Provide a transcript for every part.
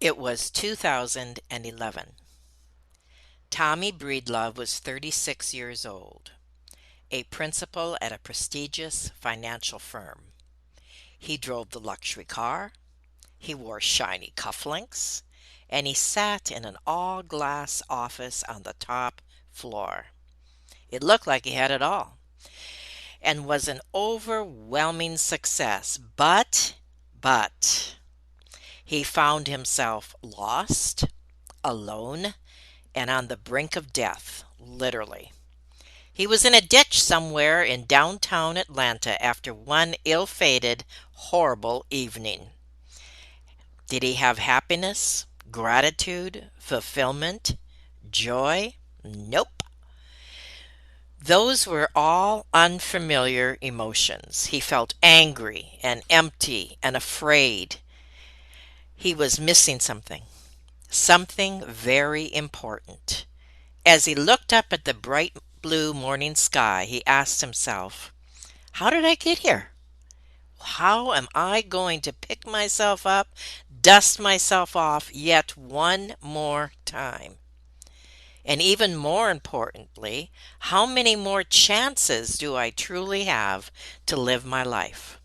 It was 2011. Tommy Breedlove was 36 years old, a principal at a prestigious financial firm. He drove the luxury car, he wore shiny cufflinks, and he sat in an all-glass office on the top floor. It looked like he had it all and was an overwhelming success, but he found himself lost, alone, and on the brink of death, literally. He was in a ditch somewhere in downtown Atlanta after one ill-fated, horrible evening. Did he have happiness, gratitude, fulfillment, joy? Nope. Those were all unfamiliar emotions. He felt angry and empty and afraid. He was missing something, something very important. As he looked up at the bright blue morning sky, he asked himself, how did I get here? How am I going to pick myself up, dust myself off yet one more time? And even more importantly, how many more chances do I truly have to live my life?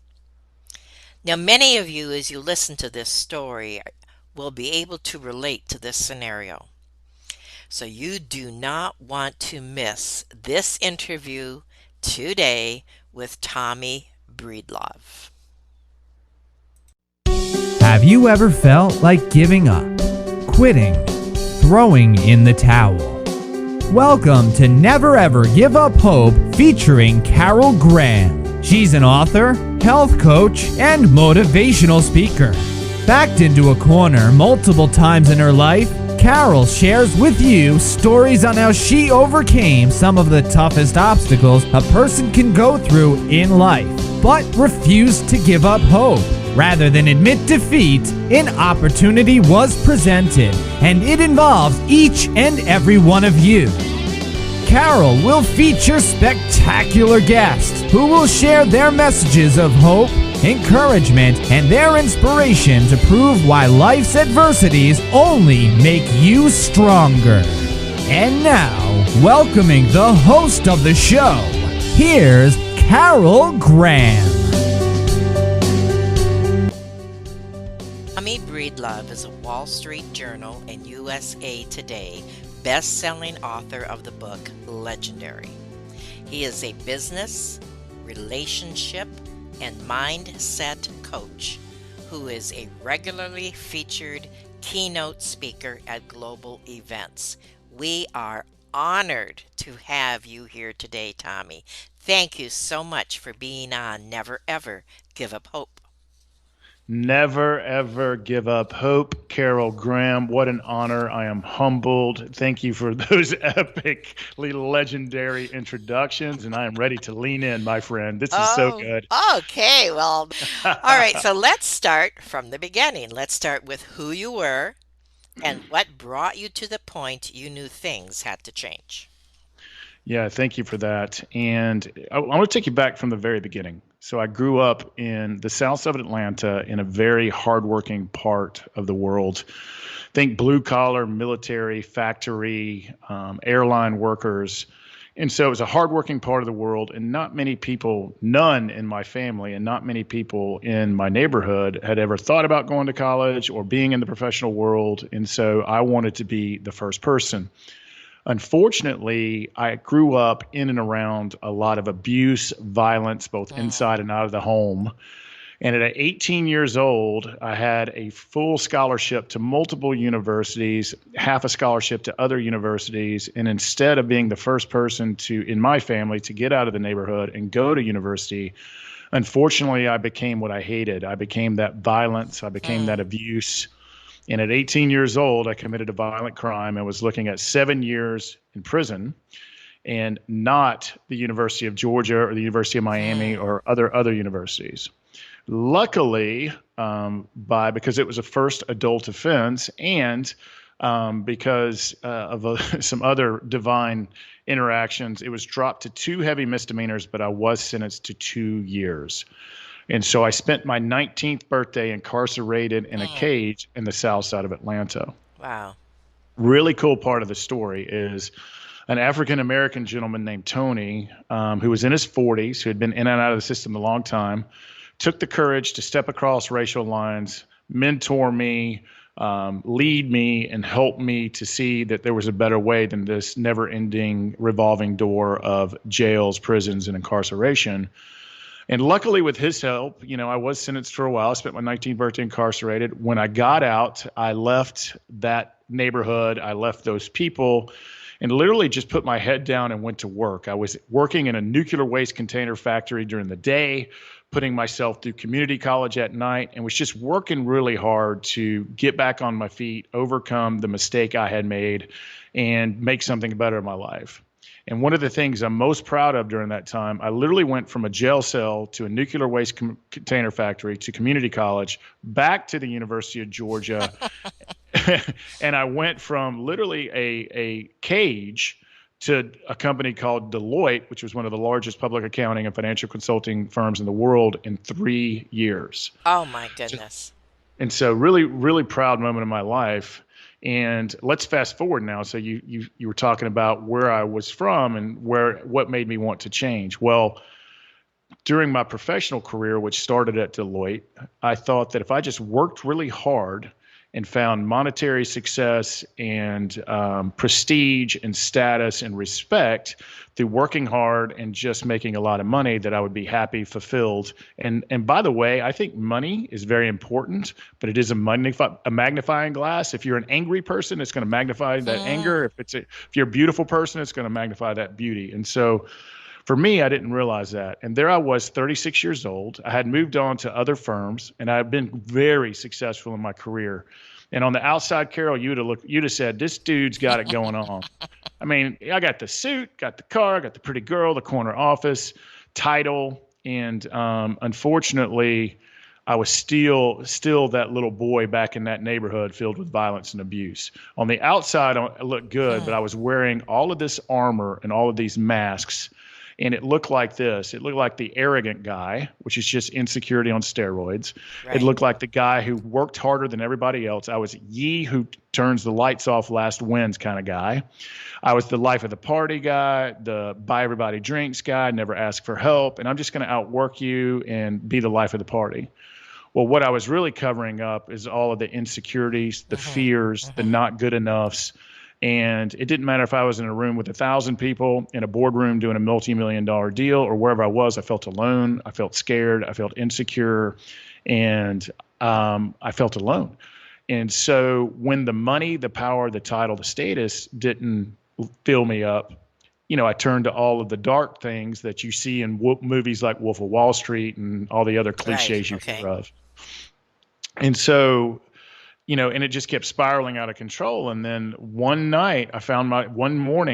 Now, many of you, as you listen to this story, will be able to relate to this scenario. So you do not want to miss this interview today with Tommy Breedlove. Have you ever felt like giving up, quitting, throwing in the towel? Welcome to Never Ever Give Up Hope featuring Carol Graham. She's an author, health coach, and motivational speaker. Backed into a corner multiple times in her life, Carol shares with you stories on how she overcame some of the toughest obstacles a person can go through in life, but refused to give up hope. Rather than admit defeat, an opportunity was presented, and it involves each and every one of you. Carol will feature spectacular guests who will share their messages of hope, encouragement, and their inspiration to prove why life's adversities only make you stronger. And now, welcoming the host of the show, here's Carol Graham. Tommy Breedlove is a Wall Street Journal and USA Today best-selling author of the book Legendary. He is a business, relationship, and mindset coach who is a regularly featured keynote speaker at global events. We are honored to have you here today, Tommy. Thank you so much for being on Never Ever Give Up Hope. Never ever give up hope. Carol Graham, what an honor. I am humbled. Thank you for those epically legendary introductions, and I am ready to lean in, my friend. This is so Oh, good. okay. Well, all right. So let's start from the beginning. Let's start with who you were and what brought you to the point you knew things had to change. Yeah, thank you for that. And I want to take you back from the very beginning. So I grew up in the south of Atlanta in a very hardworking part of the world. Think blue collar, military, factory, airline workers. And so it was a hardworking part of the world, and not many people, none in my family, and not many people in my neighborhood had ever thought about going to college or being in the professional world. And so I wanted to be the first person. Unfortunately, I grew up in and around a lot of abuse, violence, both Mm. inside and out of the home. And at 18 years old, I had a full scholarship to multiple universities, half a scholarship to other universities. And instead of being the first person in my family to get out of the neighborhood and go to university, unfortunately, I became what I hated. I became that violence. I became that Mm. abuse. And at 18 years old, I committed a violent crime and was looking at 7 years in prison, and not the University of Georgia or the University of Miami Mm. or other universities. Luckily, because it was a first adult offense, and because of some other divine interactions, it was dropped to two heavy misdemeanors, but I was sentenced to 2 years. And so I spent my 19th birthday incarcerated in a Mm. cage in the south side of Atlanta. Wow. Really cool part of the story is an African American gentleman named Tony, who was in his 40s, who had been in and out of the system a long time, took the courage to step across racial lines, mentor me, lead me, and help me to see that there was a better way than this never ending revolving door of jails, prisons, and incarceration. And luckily, with his help, I was sentenced for a while. I spent my 19th birthday incarcerated. When I got out, I left that neighborhood. I left those people and literally just put my head down and went to work. I was working in a nuclear waste container factory during the day, putting myself through community college at night, and was just working really hard to get back on my feet, overcome the mistake I had made, and make something better in my life. And one of the things I'm most proud of during that time, I literally went from a jail cell to a nuclear waste container factory to community college, back to the University of Georgia. And I went from literally a cage to a company called Deloitte, which was one of the largest public accounting and financial consulting firms in the world, in 3 years. Oh my goodness. And so really, really proud moment in my life. And let's fast forward now. So you were talking about where I was from and what made me want to change. Well, during my professional career, which started at Deloitte, I thought that if I just worked really hard and found monetary success and prestige and status and respect through working hard and just making a lot of money, that I would be happy, fulfilled. And by the way, I think money is very important, but it is a magnifying glass. If you're an angry person, it's going to magnify that anger. If you're a beautiful person, it's going to magnify that beauty. And so for me, I didn't realize that. And there I was, 36 years old. I had moved on to other firms, and I had been very successful in my career. And on the outside, Carol, you'd have said, this dude's got it going on. I mean, I got the suit, got the car, got the pretty girl, the corner office, title. And unfortunately, I was still that little boy back in that neighborhood filled with violence and abuse. On the outside, I looked good, but I was wearing all of this armor and all of these masks. And it looked like this. It looked like the arrogant guy, which is just insecurity on steroids. Right. It looked like the guy who worked harder than everybody else. I was ye who turns the lights off last wins kind of guy. I was the life of the party guy, the buy everybody drinks guy, never ask for help. And I'm just going to outwork you and be the life of the party. Well, what I was really covering up is all of the insecurities, the fears, the not good enoughs. And it didn't matter if I was in a room with 1,000 people in a boardroom doing a multi-million-dollar deal, or wherever I was. I felt alone. I felt scared. I felt insecure, and I felt alone. And so when the money, the power, the title, the status didn't fill me up, I turned to all of the dark things that you see in movies like Wolf of Wall Street and all the other cliches you've heard of. And so, and it just kept spiraling out of control. And then one morning,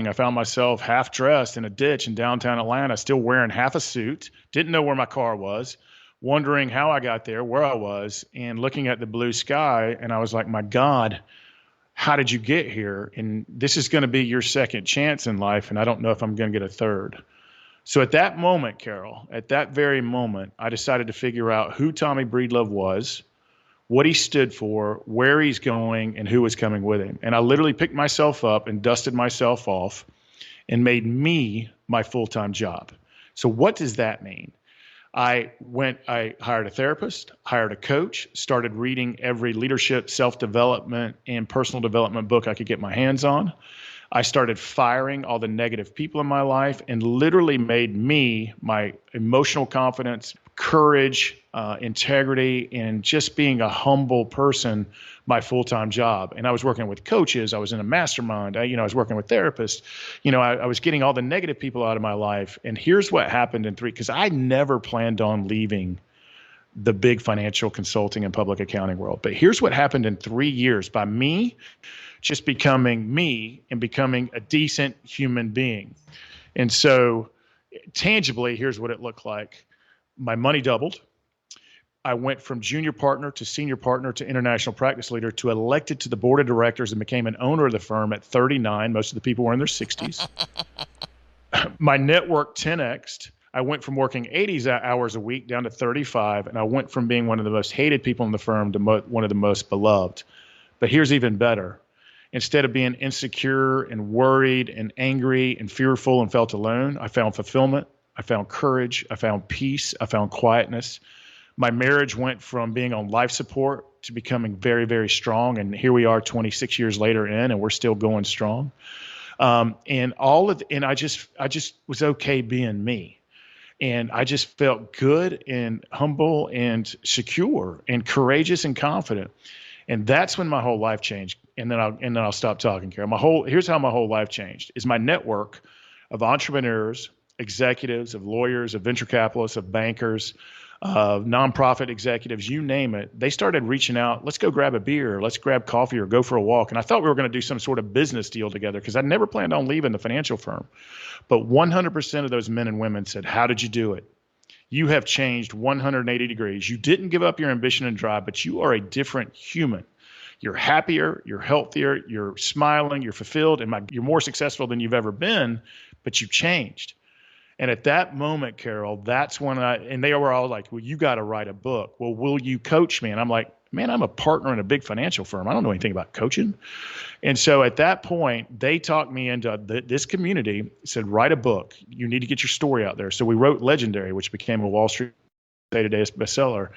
I found myself half dressed in a ditch in downtown Atlanta, still wearing half a suit, didn't know where my car was, wondering how I got there, where I was, and looking at the blue sky. And I was like, my God, how did you get here? And this is going to be your second chance in life. And I don't know if I'm going to get a third. So at that moment, Carol, at that very moment, I decided to figure out who Tommy Breedlove was, what he stood for, where he's going, and who was coming with him. And I literally picked myself up and dusted myself off and made me my full-time job. So what does that mean? I hired a therapist, hired a coach, started reading every leadership, self-development, and personal development book I could get my hands on. I started firing all the negative people in my life and literally made me my emotional confidence, courage, integrity, and just being a humble person my full-time job. And I was working with coaches. I was in a mastermind. I was working with therapists. I was getting all the negative people out of my life. And here's what happened because I never planned on leaving the big financial consulting and public accounting world. But here's what happened in 3 years by me just becoming me and becoming a decent human being. And so tangibly, here's what it looked like. My money doubled. I went from junior partner to senior partner to international practice leader to elected to the board of directors and became an owner of the firm at 39. Most of the people were in their 60s. My network 10x'd. I went from working 80 hours a week down to 35, and I went from being one of the most hated people in the firm to one of the most beloved. But here's even better. Instead of being insecure and worried and angry and fearful and felt alone, I found fulfillment. I found courage. I found peace. I found quietness. My marriage went from being on life support to becoming very, very strong. And here we are 26 years later and we're still going strong. And I just was okay being me. And I just felt good and humble and secure and courageous and confident. And that's when my whole life changed. And then I'll stop talking, Carol. Here's how my whole life changed: is my network of entrepreneurs, executives, of lawyers, of venture capitalists, of bankers, of nonprofit executives, you name it. They started reaching out. Let's go grab a beer. Let's grab coffee or go for a walk. And I thought we were going to do some sort of business deal together because I never planned on leaving the financial firm. But 100% of those men and women said, "How did you do it? You have changed 180 degrees. You didn't give up your ambition and drive, but you are a different human. You're happier, you're healthier, you're smiling, you're fulfilled, and you're more successful than you've ever been, but you've changed." And at that moment, Carol, that's when and they were all like, "Well, you got to write a book. Well, will you coach me?" And I'm like, "Man, I'm a partner in a big financial firm. I don't know anything about coaching." And so at that point, they talked me into this community, said, "Write a book. You need to get your story out there." So we wrote Legendary, which became a Wall Street Today bestseller.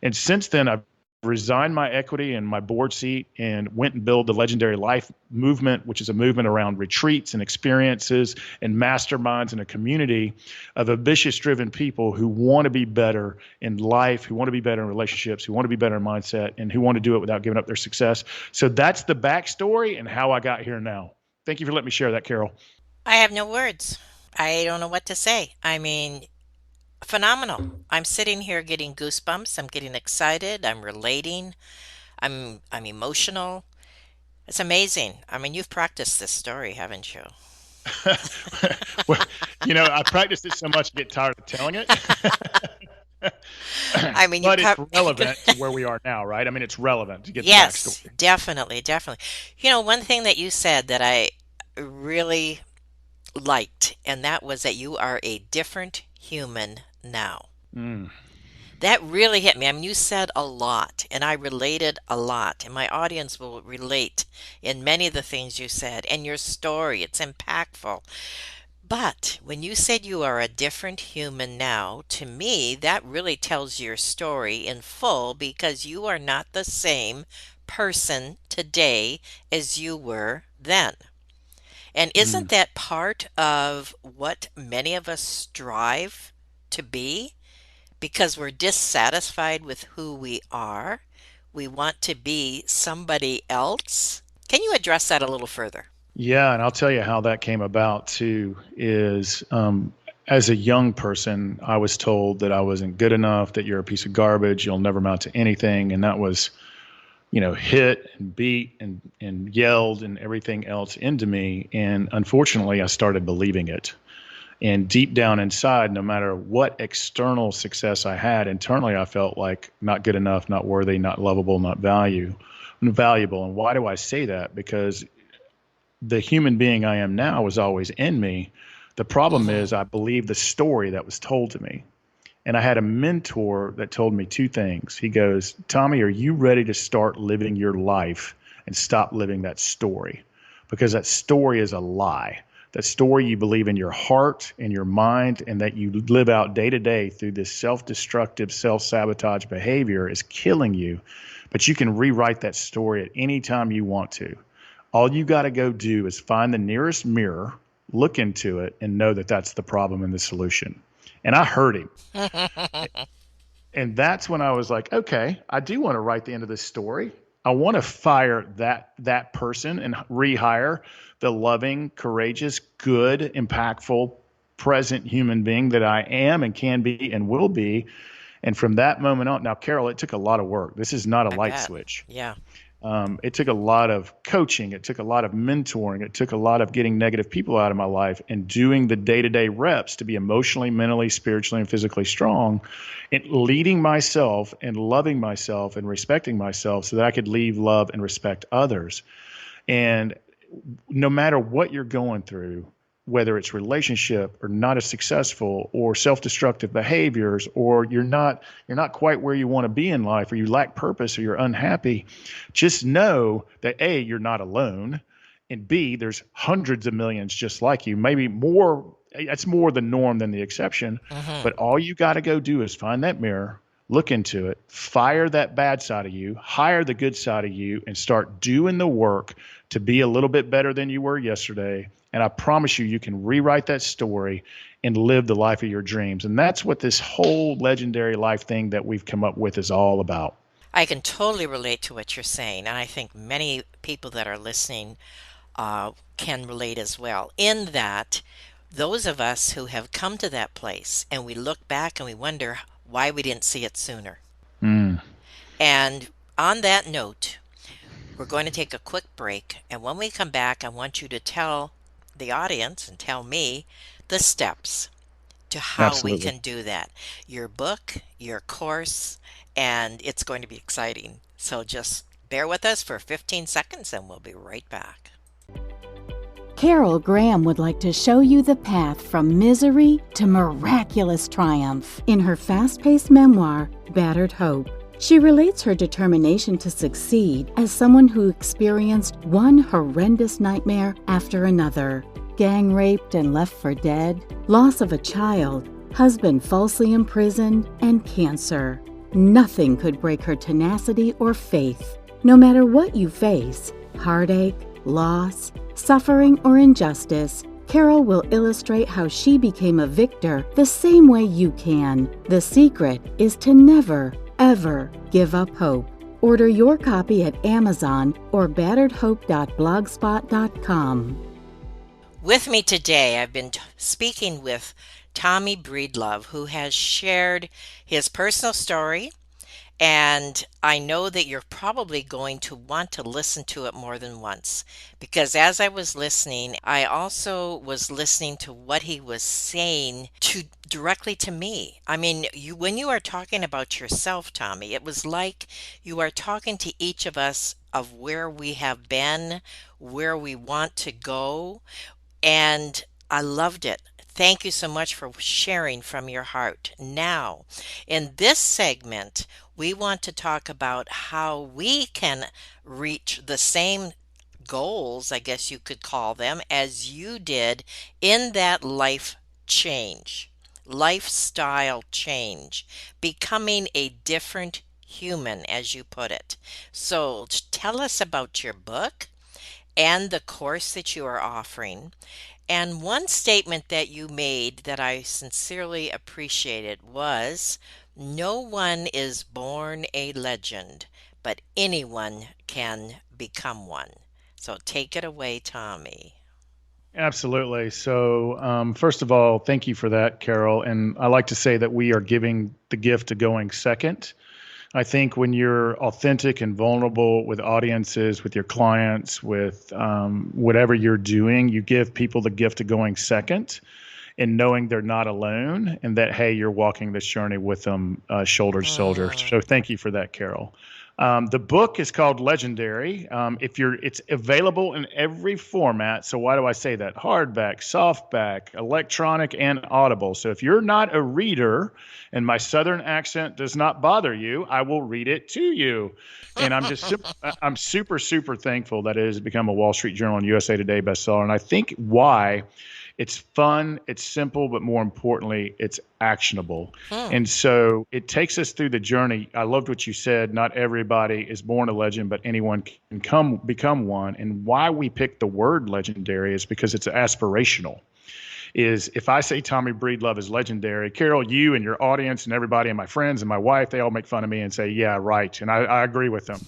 And since then, I've resigned my equity and my board seat and went and built the Legendary Life movement, which is a movement around retreats and experiences and masterminds and a community of ambitious-driven people who want to be better in life, who want to be better in relationships, who want to be better in mindset, and who want to do it without giving up their success. So that's the backstory and how I got here now. Thank you for letting me share that, Carol. I have no words. I don't know what to say. I mean, phenomenal. I'm sitting here getting goosebumps. I'm getting excited. I'm relating. I'm emotional. It's amazing. I mean, you've practiced this story, haven't you? Well, I practiced it so much I get tired of telling it. I mean, you But it's pro relevant to where we are now, right? I mean, it's relevant to get the Yes, backstory. definitely, definitely. One thing that you said that I really liked, and that was that you are a different human now. Mm. That really hit me. I mean, you said a lot, and I related a lot, and my audience will relate in many of the things you said, and your story, it's impactful. But when you said you are a different human now, to me, that really tells your story in full because you are not the same person today as you were then. And isn't Mm. that part of what many of us strive to be? Because we're dissatisfied with who we are. We want to be somebody else. Can you address that a little further? Yeah, and I'll tell you how that came about too. Is as a young person, I was told that I wasn't good enough, that you're a piece of garbage, you'll never amount to anything, and that was, hit and beat and yelled and everything else into me. And unfortunately, I started believing it. And deep down inside, no matter what external success I had, internally I felt like not good enough, not worthy, not lovable, not valuable. And why do I say that? Because the human being I am now was always in me. The problem Hmm. is I believed the story that was told to me. And I had a mentor that told me two things. He goes, "Tommy, are you ready to start living your life and stop living that story? Because that story is a lie. That story you believe in your heart and your mind and that you live out day to day through this self-destructive, self-sabotage behavior is killing you. But you can rewrite that story at any time you want to. All you got to go do is find the nearest mirror, look into it, and know that that's the problem and the solution." And I heard him. And that's when I was like, okay, I do want to write the end of this story. I want to fire that person and rehire the loving, courageous, good, impactful, present human being that I am and can be and will be. And from that moment on, now, Carol, it took a lot of work. This is not a I light bet. switch. Yeah. It took a lot of coaching. It took a lot of mentoring. It took a lot of getting negative people out of my life and doing the day-to-day reps to be emotionally, mentally, spiritually, and physically strong, and leading myself and loving myself and respecting myself so that I could lead, love, and respect others. And no matter what you're going through, whether it's relationship or not as successful or self-destructive behaviors, or you're not quite where you want to be in life, or you lack purpose, or you're unhappy, just know that A, you're not alone, and B, there's hundreds of millions just like you, maybe more. That's more the norm than the exception. Mm-hmm. But all you got to go do is find that mirror, look into it, fire that bad side of you, hire the good side of you, and start doing the work to be a little bit better than you were yesterday. And I promise you, you can rewrite that story and live the life of your dreams. And that's what this whole legendary life thing that we've come up with is all about. I can totally relate to what you're saying, and I think many people that are listening can relate as well. In that, those of us who have come to that place and we look back and we wonder why we didn't see it sooner. Mm, And on that note, we're going to take a quick break. And when we come back, I want you to tell the audience and tell me the steps to how we absolutely. can do that. Your book, your course, and it's going to be exciting. So just bear with us for 15 seconds and we'll be right back. Carol Graham would like to show you the path from misery to miraculous triumph in her fast-paced memoir, Battered Hope. She relates her determination to succeed as someone who experienced one horrendous nightmare after another. Gang raped and left for dead, loss of a child, husband falsely imprisoned, and cancer. Nothing could break her tenacity or faith. No matter what you face, heartache, loss, suffering, or injustice, Carol will illustrate how she became a victor the same way you can. The secret is to never, ever give up hope. Order your copy at Amazon or batteredhope.blogspot.com. With me today, I've been speaking with Tommy Breedlove, who has shared his personal story, and I know that you're probably going to want to listen to it more than once, because as I was listening, I also was listening to what he was saying directly to me. I mean, when you are talking about yourself, Tommy, it was like you are talking to each of us of where we have been, where we want to go, and I loved it. Thank you so much for sharing from your heart. Now, in this segment, we want to talk about how we can reach the same goals, I guess you could call them, as you did in that life change, lifestyle change, becoming a different human, as you put it. So, tell us about your book and the course that you are offering. And one statement that you made that I sincerely appreciated was, no one is born a legend, but anyone can become one. So take it away, Tommy. Absolutely. So, first of all, thank you for that, Carol. And I like to say that we are giving the gift of going second. I think when you're authentic and vulnerable with audiences, with your clients, with whatever you're doing, you give people the gift of going second and knowing they're not alone and that, hey, you're walking this journey with them shoulder to shoulder. Mm, So thank you for that, Carol. The book is called Legendary. It's available in every format. So why do I say that? Hardback, softback, electronic, and Audible. So if you're not a reader and my Southern accent does not bother you, I will read it to you. And I'm super, super thankful that it has become a Wall Street Journal and USA Today bestseller. And I think why. It's fun, it's simple, but more importantly, it's actionable. mm, And so it takes us through the journey. I loved what you said. Not everybody is born a legend, but anyone can become one. And why we picked the word legendary is because it's aspirational. Is if I say Tommy Breedlove is legendary, Carol, you and your audience and everybody and my friends and my wife, they all make fun of me and say, yeah, right. And I agree with them.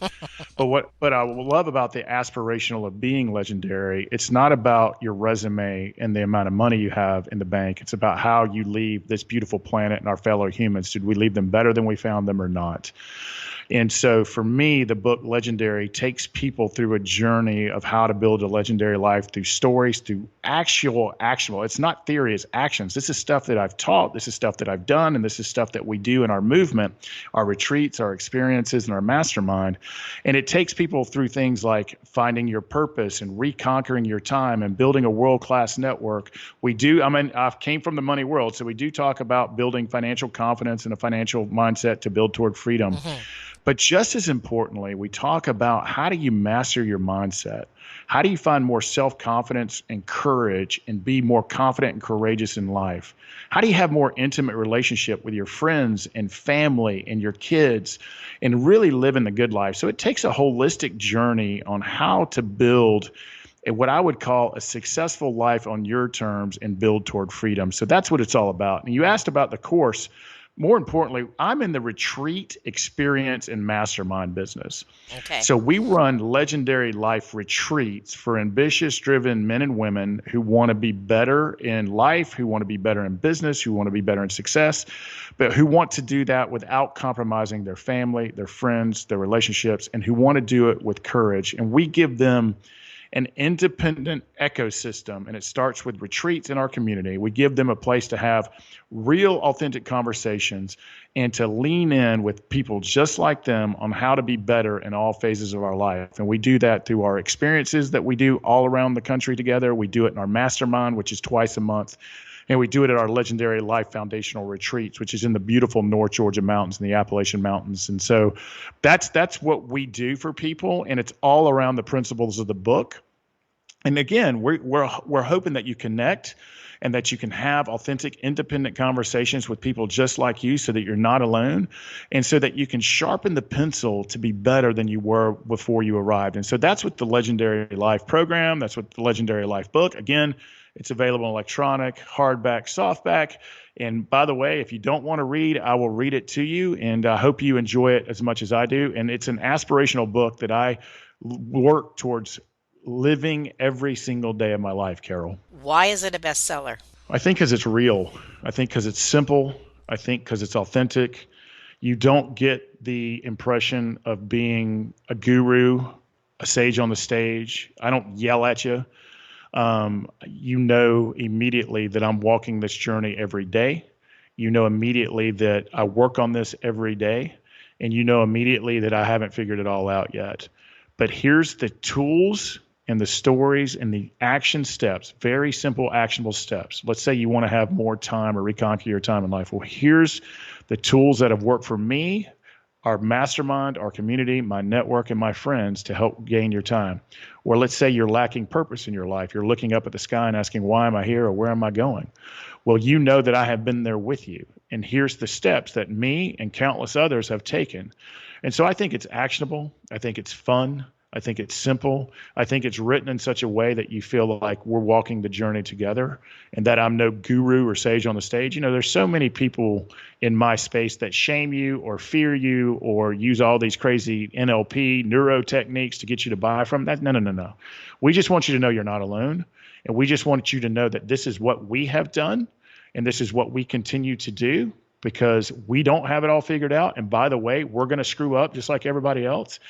But I love about the aspirational of being legendary, it's not about your resume and the amount of money you have in the bank. It's about how you leave this beautiful planet and our fellow humans. Did we leave them better than we found them or not? And so for me, the book Legendary takes people through a journey of how to build a legendary life through stories, through actual actionable. It's not theory, it's actions. This is stuff that I've taught, this is stuff that I've done, and this is stuff that we do in our movement, our retreats, our experiences, and our mastermind. And it takes people through things like finding your purpose and reconquering your time and building a world-class network. I came from the money world, so we do talk about building financial confidence and a financial mindset to build toward freedom. Mm-hmm. But just as importantly, we talk about how do you master your mindset? How do you find more self-confidence and courage and be more confident and courageous in life? How do you have more intimate relationship with your friends and family and your kids and really live in the good life? So it takes a holistic journey on how to build what I would call a successful life on your terms and build toward freedom. So that's what it's all about. And you asked about the course. More importantly, I'm in the retreat, experience, and mastermind business. Okay. So we run legendary life retreats for ambitious, driven men and women who want to be better in life, who want to be better in business, who want to be better in success, but who want to do that without compromising their family, their friends, their relationships, and who want to do it with courage. And we give them an independent ecosystem, and it starts with retreats in our community. We give them a place to have real, authentic conversations and to lean in with people just like them on how to be better in all phases of our life. And we do that through our experiences that we do all around the country together. We do it in our mastermind, which is twice a month. And we do it at our Legendary Life Foundational Retreats, which is in the beautiful North Georgia mountains and the Appalachian Mountains. And so that's what we do for people, and it's all around the principles of the book. And again, we're hoping that you connect and that you can have authentic, independent conversations with people just like you so that you're not alone and so that you can sharpen the pencil to be better than you were before you arrived. And so that's what the Legendary Life program, that's what the Legendary Life book, again, it's available electronic, hardback, softback. And by the way, if you don't want to read, I will read it to you. And I hope you enjoy it as much as I do. And it's an aspirational book that I work towards living every single day of my life, Carol. Why is it a bestseller? I think because it's real. I think because it's simple. I think because it's authentic. You don't get the impression of being a guru, a sage on the stage. I don't yell at you. You know immediately that I'm walking this journey every day. You know immediately that I work on this every day. And you know immediately that I haven't figured it all out yet. But here's the tools and the stories and the action steps, very simple, actionable steps. Let's say you want to have more time or reconquer your time in life. Well, here's the tools that have worked for me, our mastermind, our community, my network, and my friends to help gain your time. Or let's say you're lacking purpose in your life. You're looking up at the sky and asking, why am I here or where am I going? Well, you know that I have been there with you. And here's the steps that me and countless others have taken. And so I think it's actionable. I think it's fun. I think it's simple. I think it's written in such a way that you feel like we're walking the journey together and that I'm no guru or sage on the stage. You know, there's so many people in my space that shame you or fear you or use all these crazy NLP, neuro techniques to get you to buy from that. No. We just want you to know you're not alone. And we just want you to know that this is what we have done and this is what we continue to do because we don't have it all figured out. And by the way, we're going to screw up just like everybody else.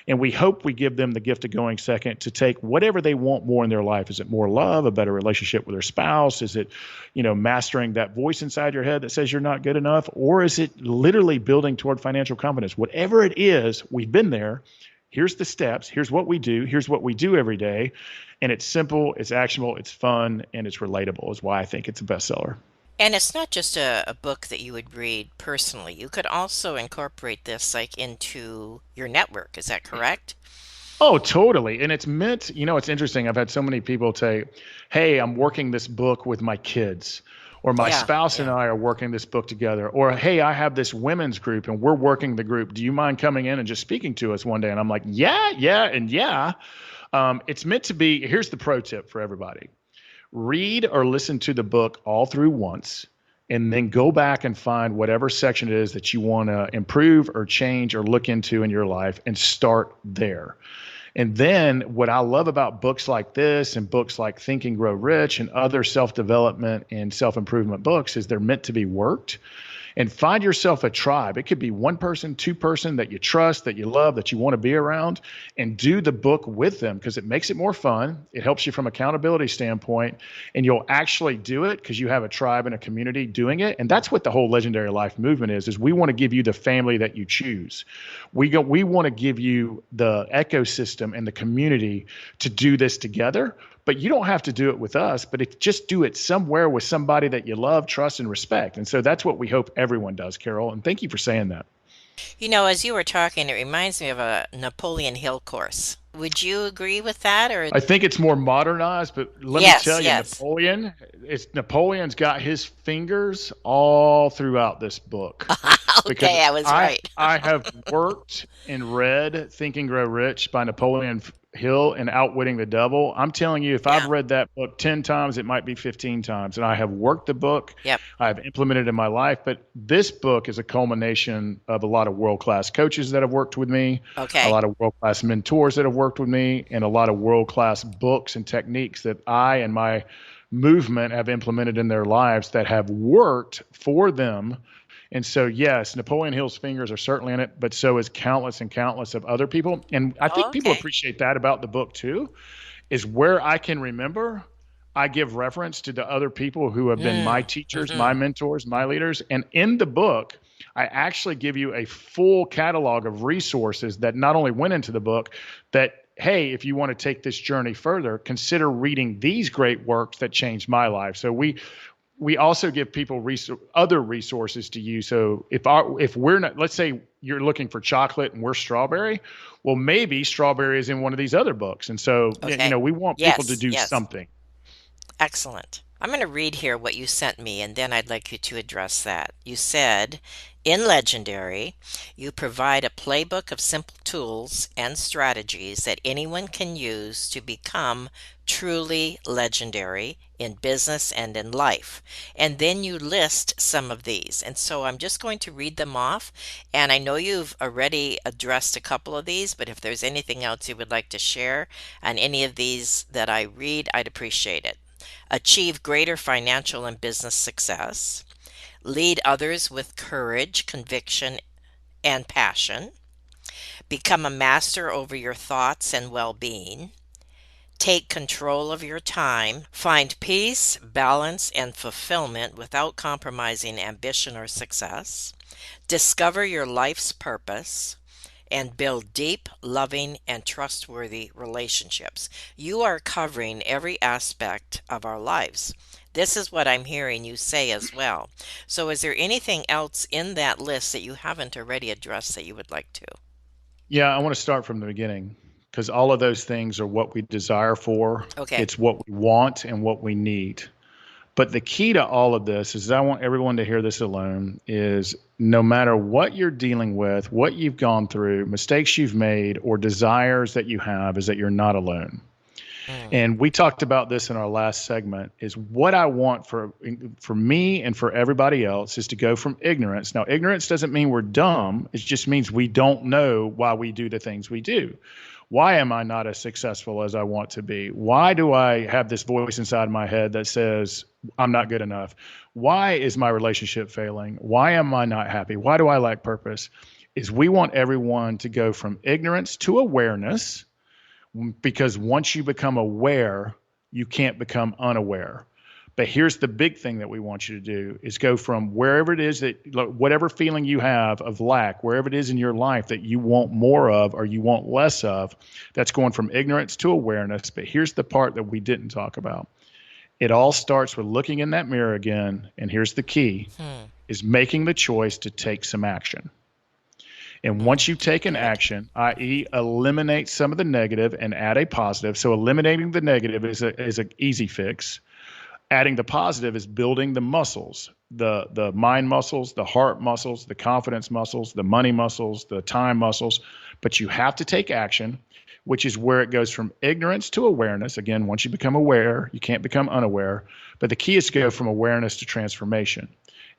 And we hope we give them the gift of going second to take whatever they want more in their life. Is it more love, a better relationship with their spouse? Is it, mastering that voice inside your head that says you're not good enough? Or is it literally building toward financial confidence? Whatever it is, we've been there. Here's the steps. Here's what we do. Here's what we do every day. And it's simple, it's actionable, it's fun, and it's relatable is why I think it's a bestseller. And it's not just a book that you would read personally. You could also incorporate this into your network. Is that correct? Oh, totally. And it's meant, it's interesting. I've had so many people say, hey, I'm working this book with my kids, or my spouse and I are working this book together, or hey, I have this women's group and we're working the group. Do you mind coming in and just speaking to us one day? And I'm like, yeah. It's meant to be. Here's the pro tip for everybody. Read or listen to the book all through once, and then go back and find whatever section it is that you want to improve or change or look into in your life and start there. And then what I love about books like this and books like Think and Grow Rich and other self-development and self-improvement books is they're meant to be worked. and find yourself a tribe. It could be one person, two person that you trust, that you love, that you want to be around, and do the book with them, because it makes it more fun. It helps you from accountability standpoint, and you'll actually do it because you have a tribe and a community doing it. And that's what the whole Legendary Life movement is we want to give you the family that you choose. We want to give you the ecosystem and the community to do this together. But you don't have to do it with us, but just do it somewhere with somebody that you love, trust, and respect. And so that's what we hope everyone does, Carol. And thank you for saying that. As you were talking, it reminds me of a Napoleon Hill course. Would you agree with that? Or I think it's more modernized, but let me yes, tell you, yes. Napoleon's got his fingers all throughout this book. Because Okay, I was right. I have worked and read Think and Grow Rich by Napoleon Hill and Outwitting the Devil. I'm telling you, if I've Yeah. read that book 10 times, it might be 15 times. And I have worked the book. Yep. I've implemented it in my life. But this book is a culmination of a lot of world-class coaches that have worked with me, a Okay. lot of world-class mentors that have worked with me, and a lot of world-class books and techniques that I and my movement have implemented in their lives that have worked for them. And so, yes, Napoleon Hill's fingers are certainly in it, but so is countless and countless of other people. And I think people Okay. appreciate that about the book too, is where I can remember, I give reference to the other people who have been my teachers, my Mm-hmm. mentors, my leaders. And in the book, I actually give you a full catalog of resources that not only went into the book, that hey, if you want to take this journey further, consider reading these great works that changed my life. So we also give people other resources to use. So if we're not, let's say you're looking for chocolate and we're strawberry, well, maybe strawberry is in one of these other books. And so, Okay. we want people to Yes, do yes. something. Excellent. I'm going to read here what you sent me, and then I'd like you to address that. You said, in Legendary, you provide a playbook of simple tools and strategies that anyone can use to become truly legendary in business and in life. And then you list some of these. And so I'm just going to read them off. And I know you've already addressed a couple of these, but if there's anything else you would like to share on any of these that I read, I'd appreciate it. Achieve greater financial and business success, lead others with courage, conviction, and passion, become a master over your thoughts and well being, take control of your time, find peace, balance, and fulfillment without compromising ambition or success, discover your life's purpose, and build deep, loving, and trustworthy relationships. You are covering every aspect of our lives. This is what I'm hearing you say as well. So, is there anything else in that list that you haven't already addressed that you would like to? Yeah, I want to start from the beginning, because all of those things are what we desire for. Okay. It's what we want and what we need. But the key to all of this is, I want everyone to hear this alone, is no matter what you're dealing with, what you've gone through, mistakes you've made, or desires that you have, is that you're not alone. Mm, And we talked about this in our last segment, is what I want for me and for everybody else is to go from ignorance. Now, ignorance doesn't mean we're dumb. It just means we don't know why we do the things we do. Why am I not as successful as I want to be? Why do I have this voice inside my head that says I'm not good enough? Why is my relationship failing? Why am I not happy? Why do I lack purpose? Is we want everyone to go from ignorance to awareness, because once you become aware, you can't become unaware. But here's the big thing that we want you to do, is go from wherever it is that, whatever feeling you have of lack, wherever it is in your life that you want more of or you want less of, that's going from ignorance to awareness. But here's the part that we didn't talk about. It all starts with looking in that mirror again. And here's the key, hmm, is making the choice to take some action. And once you take an good. action, i.e., eliminate some of the negative and add a positive. So eliminating the negative is an easy fix. Adding the positive is building the muscles, the mind muscles, the heart muscles, the confidence muscles, the money muscles, the time muscles. But you have to take action, which is where it goes from ignorance to awareness. Again, once you become aware, you can't become unaware. But the key is to go from awareness to transformation.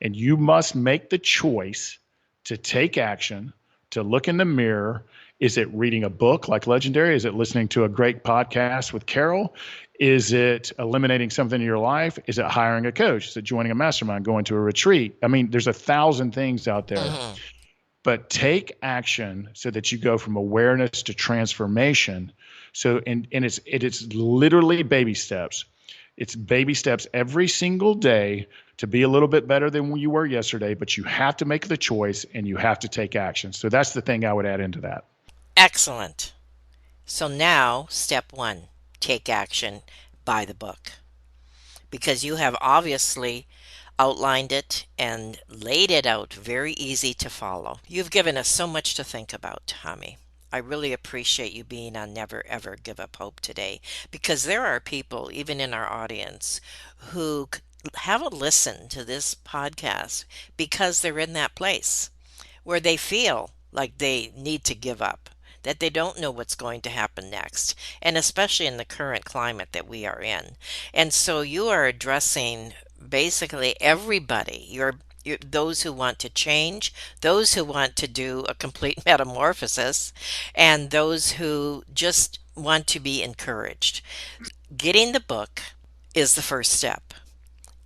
And you must make the choice to take action, to look in the mirror Is it reading a book like Legendary? Is it listening to a great podcast with Carol? Is it eliminating something in your life? Is it hiring a coach? Is it joining a mastermind, going to a retreat? I mean, there's 1,000 things out there. But take action so that you go from awareness to transformation. So, and it's literally baby steps. It's baby steps every single day to be a little bit better than you were yesterday, but you have to make the choice and you have to take action. So that's the thing I would add into that. Excellent. So now, step 1, take action, buy the book. Because you have obviously outlined it and laid it out very easy to follow. You've given us so much to think about, Tommy. I really appreciate you being on Never Ever Give Up Hope today, because there are people, even in our audience, who haven't listened to this podcast because they're in that place where they feel like they need to give up, that they don't know what's going to happen next, and especially in the current climate that we are in. And so you are addressing basically everybody. You're those who want to change, those who want to do a complete metamorphosis, and those who just want to be encouraged. Getting the book is the first step.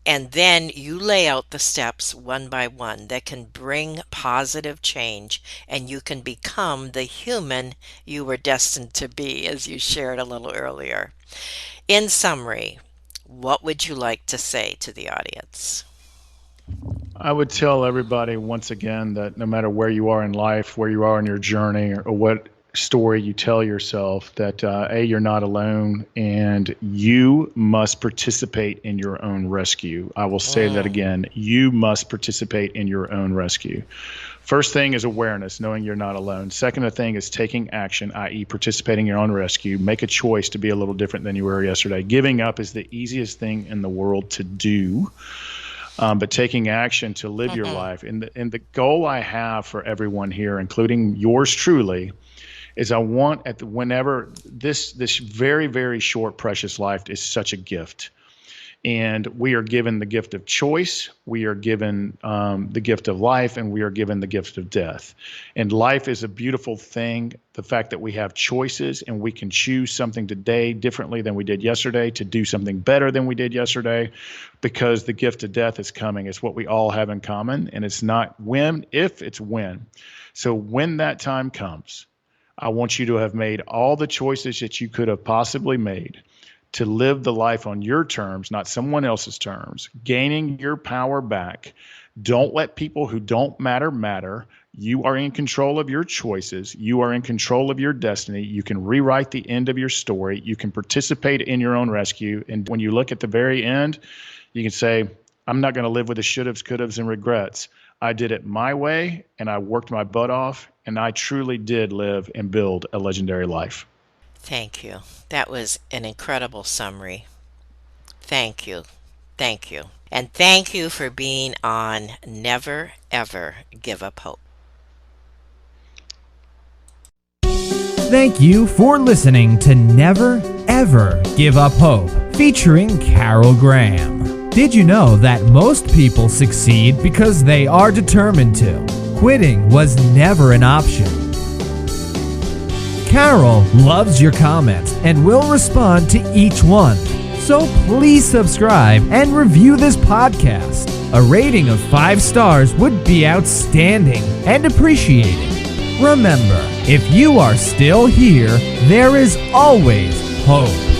And then you lay out the steps one by one that can bring positive change, and you can become the human you were destined to be, as you shared a little earlier. In summary, what would you like to say to the audience? I would tell everybody once again that no matter where you are in life, where you are in your journey, or what story you tell yourself, that you're not alone, and you must participate in your own rescue. I will say that again. You must participate in your own rescue. First thing is awareness, knowing you're not alone. Second thing is taking action, i.e. participating in your own rescue. Make a choice to be a little different than you were yesterday. Giving up is the easiest thing in the world to do. But taking action to live your life. And the goal I have for everyone here, including yours truly, is I want whenever this very, very short, precious life is such a gift. And we are given the gift of choice, we are given the gift of life, and we are given the gift of death. And life is a beautiful thing. The fact that we have choices and we can choose something today differently than we did yesterday, to do something better than we did yesterday, because the gift of death is coming. It's what we all have in common, and it's not when, if, it's when. So when that time comes, I want you to have made all the choices that you could have possibly made to live the life on your terms, not someone else's terms, gaining your power back. Don't let people who don't matter. You are in control of your choices. You are in control of your destiny. You can rewrite the end of your story. You can participate in your own rescue. And when you look at the very end, you can say, I'm not going to live with the should-haves, could-haves, and regrets. I did it my way, and I worked my butt off, and I truly did live and build a legendary life. Thank you. That was an incredible summary. Thank you. Thank you. And thank you for being on Never Ever Give Up Hope. Thank you for listening to Never Ever Give Up Hope, featuring Carol Graham. Did you know that most people succeed because they are determined to? Quitting was never an option. Carol loves your comments and will respond to each one. So please subscribe and review this podcast. A rating of 5 stars would be outstanding and appreciated. Remember, if you are still here, there is always hope.